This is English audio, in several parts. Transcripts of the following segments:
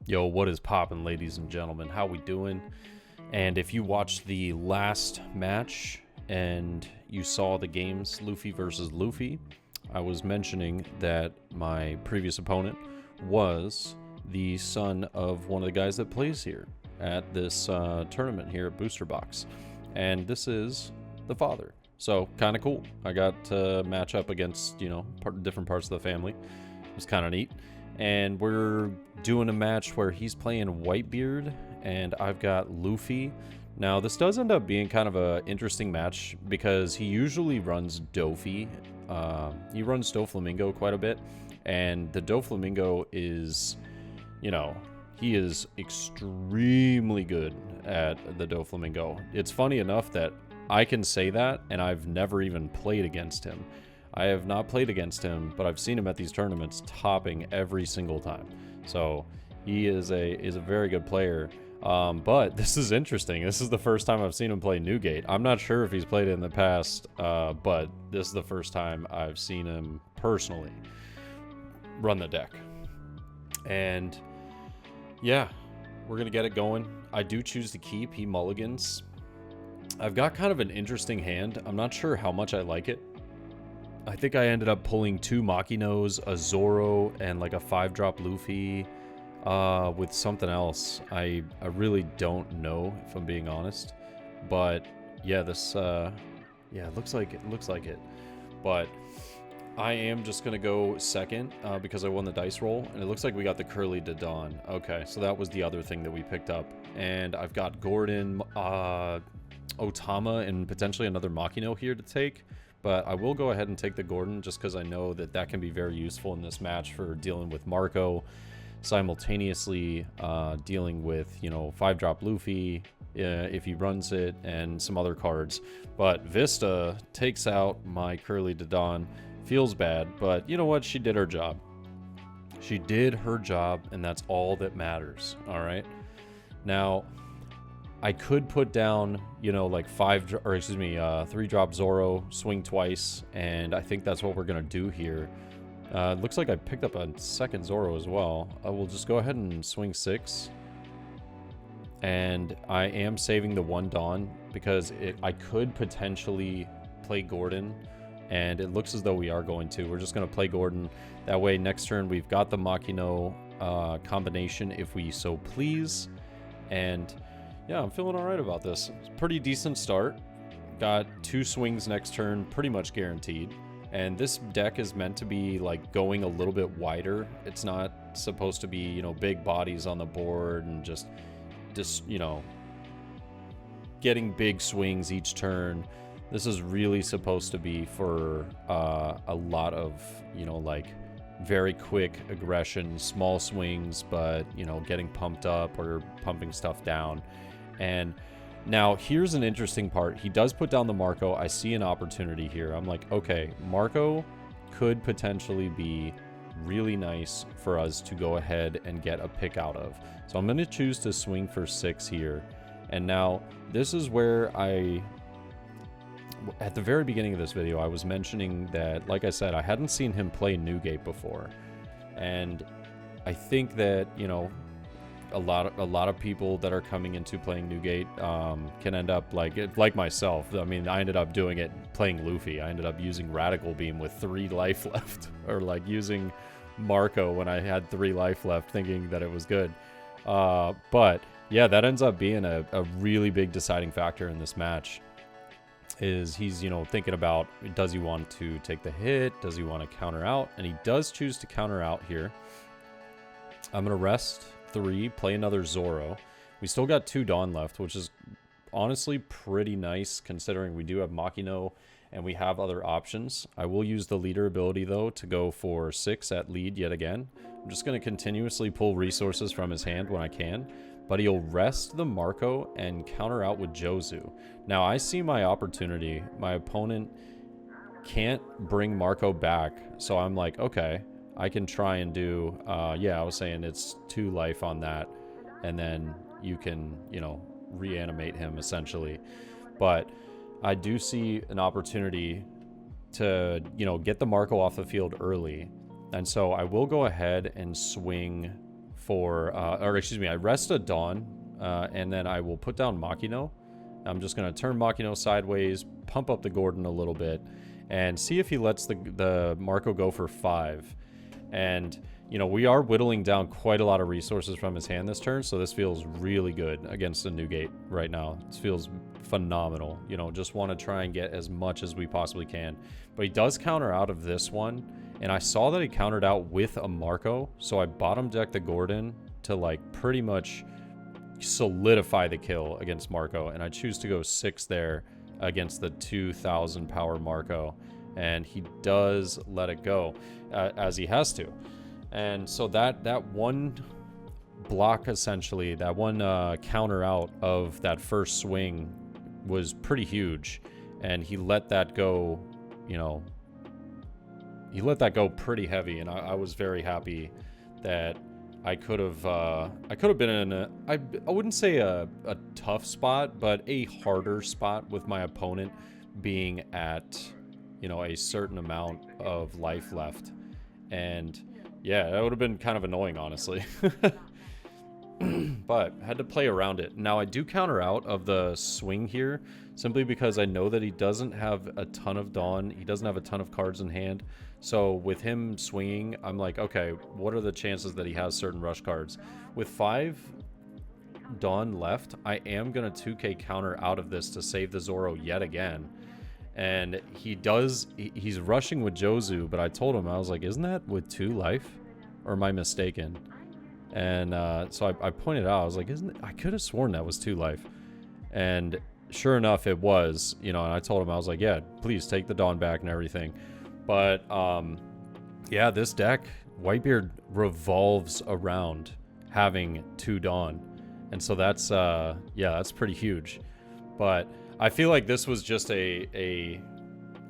Yo, what is poppin', ladies and gentlemen? How we doing? And if you watched the last match and you saw the games Luffy versus Luffy, I was mentioning that my previous opponent was the son of one of the guys that plays here at this tournament here at Booster Box. And this is the father. So, kind of cool. I got to match up against, different parts of the family. It was kind of neat. And we're doing a match where he's playing Whitebeard and I've got Luffy. Now, this does end up being kind of an interesting match because he usually runs Doffy. He runs Doflamingo quite a bit. And the Doflamingo is, he is extremely good at the Doflamingo. It's funny enough that I can say that, and I've never even played against him. I have not played against him, but I've seen him at these tournaments topping every single time. So he is a very good player. But this is interesting. This is the first time I've seen him play Newgate. I'm not sure if he's played it in the past, but this is the first time I've seen him personally run the deck. And yeah, we're going to get it going. I do choose to keep. He mulligans. I've got kind of an interesting hand. I'm not sure how much I like it. I think I ended up pulling 2 Makinos, a Zoro, and like a 5-drop Luffy with something else. I really don't know, if I'm being honest. But yeah, this it looks like it. But I am just gonna go second because I won the dice roll, and it looks like we got the Curly de Dawn. Okay, so that was the other thing that we picked up. And I've got Gordon, Otama, and potentially another Makino here to take. But I will go ahead and take the Gordon just because I know that can be very useful in this match for dealing with Marco, simultaneously dealing with, 5-drop Luffy if he runs it, and some other cards. But Vista takes out my Curly de Dawn. Feels bad, but you know what? She did her job. She did her job, and that's all that matters, all right? Now, I could put down, like 3-drop Zoro, swing twice, and I think that's what we're going to do here. It looks like I picked up a second Zoro as well. I will just go ahead and swing 6. And I am saving the 1 Dawn because I could potentially play Gordon, and it looks as though we are going to. We're just going to play Gordon. That way, next turn, we've got the Makino combination if we so please. And yeah, I'm feeling all right about this. It's a pretty decent start. Got 2 swings next turn, pretty much guaranteed. And this deck is meant to be like going a little bit wider. It's not supposed to be, big bodies on the board and just getting big swings each turn. This is really supposed to be for a lot of, like very quick aggression, small swings, but, getting pumped up or pumping stuff down. And now here's an interesting part. He does put down the Marco. I see an opportunity here. I'm like, okay, Marco could potentially be really nice for us to go ahead and get a pick out of. So I'm going to choose to swing for 6 here. And now this is where at the very beginning of this video, I was mentioning that, like I said, I hadn't seen him play Newgate before. And I think that, a lot of people that are coming into playing Newgate can end up like myself. I mean, I ended up doing it playing Luffy. I ended up using Radical Beam with 3 life left, or like using Marco when I had 3 life left, thinking that it was good. But yeah, that ends up being a really big deciding factor in this match. Is he's thinking about, does he want to take the hit? Does he want to counter out? And he does choose to counter out here. I'm gonna rest 3, play another Zoro. We still got 2 Dawn left, which is honestly pretty nice considering we do have Makino and we have other options. I will use the leader ability though to go for 6 at lead yet again. I'm just going to continuously pull resources from his hand when I can, but he'll rest the Marco and counter out with Jozu. Now I see my opportunity. My opponent can't bring Marco back, so I'm like, okay, I can try and do, I was saying it's 2 life on that, and then you can, reanimate him essentially. But I do see an opportunity to, get the Marco off the field early. And so I will go ahead and swing for, or excuse me, I rest a Dawn, and then I will put down Makino. I'm just going to turn Makino sideways, pump up the Gordon a little bit, and see if he lets the Marco go for 5. And, you know, we are whittling down quite a lot of resources from his hand this turn, so this feels really good against the Newgate right now. This feels phenomenal. You know, just want to try and get as much as we possibly can. But he does counter out of this one, and I saw that he countered out with a Marco, so I bottom decked the Gordon to, like, pretty much solidify the kill against Marco, and I choose to go 6 there against the 2,000 power Marco, and he does let it go, as he has to. And so that one block, essentially, that one counter out of that first swing was pretty huge, and he let that go, you know, he let that go pretty heavy, and I was very happy that I could have been in a, I wouldn't say a tough spot, but a harder spot with my opponent being at, you know, a certain amount of life left. And yeah, that would have been kind of annoying, honestly. But had to play around it. Now I do counter out of the swing here simply because I know that he doesn't have a ton of Dawn. He doesn't have a ton of cards in hand. So with him swinging, I'm like, okay, what are the chances that he has certain rush cards? With 5 Dawn left, I am going to 2k counter out of this to save the Zoro yet again. And he's rushing with Jozu, but I told him, I was like, isn't that with 2 life? Or am I mistaken? And so I pointed out, I was like, I could have sworn that was 2 life. And sure enough, it was, you know, and I told him, I was like, yeah, please take the Dawn back and everything. But, yeah, this deck, Whitebeard revolves around having 2 Dawn. And so that's, yeah, that's pretty huge. But I feel like this was just a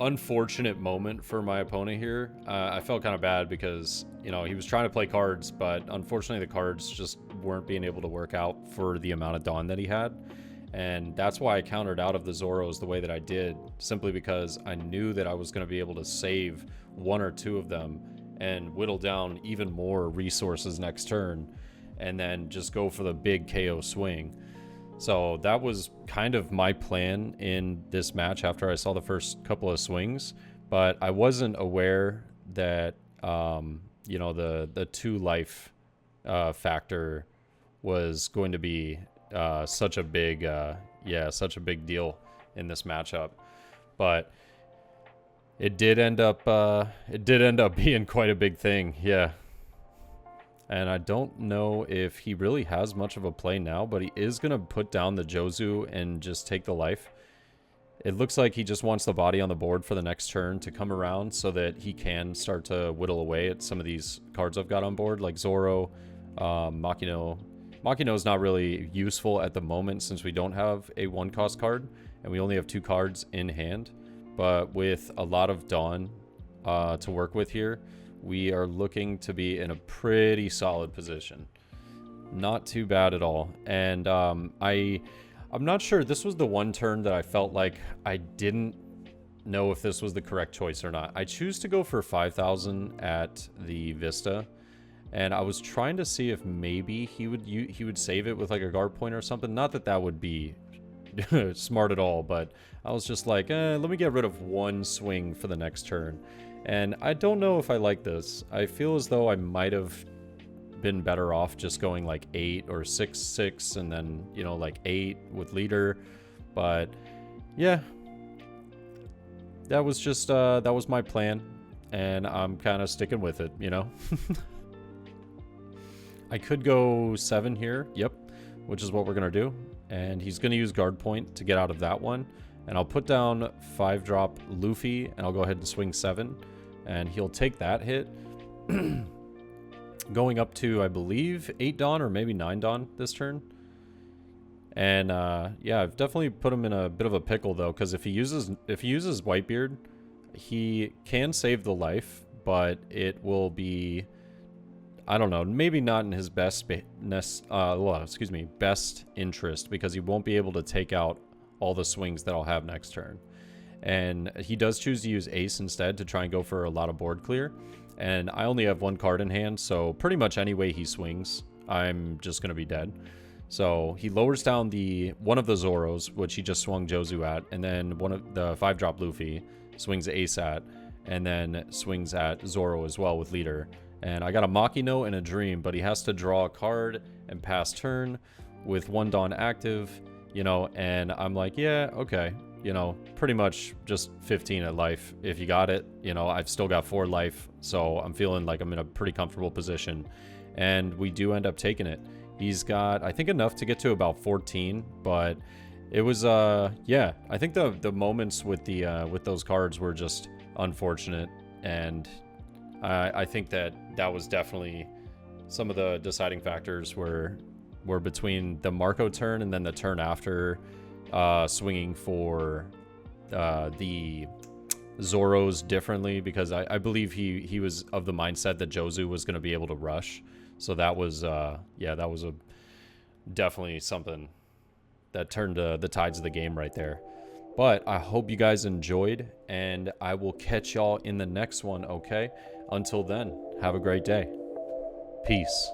unfortunate moment for my opponent here. I felt kind of bad because, you know, he was trying to play cards, but unfortunately the cards just weren't being able to work out for the amount of Dawn that he had. And that's why I countered out of the Zoros the way that I did, simply because I knew that I was going to be able to save 1 or 2 of them and whittle down even more resources next turn, and then just go for the big KO swing. So that was kind of my plan in this match after I saw the first couple of swings, but I wasn't aware that, you know, the 2 life factor was going to be such a big deal in this matchup. But it did end up being quite a big thing. Yeah. And I don't know if he really has much of a play now, but he is going to put down the Jozu and just take the life. It looks like he just wants the body on the board for the next turn to come around so that he can start to whittle away at some of these cards I've got on board, like Zoro, Makino. Makino is not really useful at the moment since we don't have a 1-cost card, and we only have 2 cards in hand. But with a lot of Dawn to work with here, we are looking to be in a pretty solid position. Not too bad at all. And I'm not sure. This was the one turn that I felt like I didn't know if this was the correct choice or not. I choose to go for 5,000 at the Vista, and I was trying to see if maybe he would save it with like a guard point or something. Not that that would be smart at all, but I was just like, let me get rid of 1 swing for the next turn. And I don't know if I like this. I feel as though I might have been better off just going like 8 or 6-6 and then, you know, like 8 with leader. But yeah, that was just that was my plan, and I'm kind of sticking with it, you know. I could go 7 here, yep, which is what we're gonna do, and he's gonna use guard point to get out of that one, and I'll put down 5-drop Luffy, and I'll go ahead and swing 7, and he'll take that hit. Going up to, I believe, 8 Dawn or maybe 9 Dawn this turn. And yeah, I've definitely put him in a bit of a pickle though, because if he uses Whitebeard, he can save the life, but it will be, I don't know, maybe not in his best interest, because he won't be able to take out all the swings that I'll have next turn. And he does choose to use Ace instead to try and go for a lot of board clear. And I only have 1 card in hand, so pretty much any way he swings, I'm just going to be dead. So he lowers down one of the Zoros, which he just swung Jozu at, and then one of the 5-drop Luffy swings Ace at, and then swings at Zoro as well with leader. And I got a Makino and a Dream, but he has to draw a card and pass turn with 1 Dawn active, you know, and I'm like, yeah, okay, you know, pretty much just 15 at life if you got it. You know, I've still got 4 life, so I'm feeling like I'm in a pretty comfortable position. And we do end up taking it. He's got, I think, enough to get to about 14, but it was, yeah, I think the moments with with those cards were just unfortunate, and I think that was definitely some of the deciding factors were between the Marco turn and then the turn after, swinging for the Zoros differently, because I believe he was of the mindset that Jozu was going to be able to rush. So that was, yeah, that was definitely something that turned the tides of the game right there. But I hope you guys enjoyed, and I will catch y'all in the next one, okay? Until then, have a great day. Peace.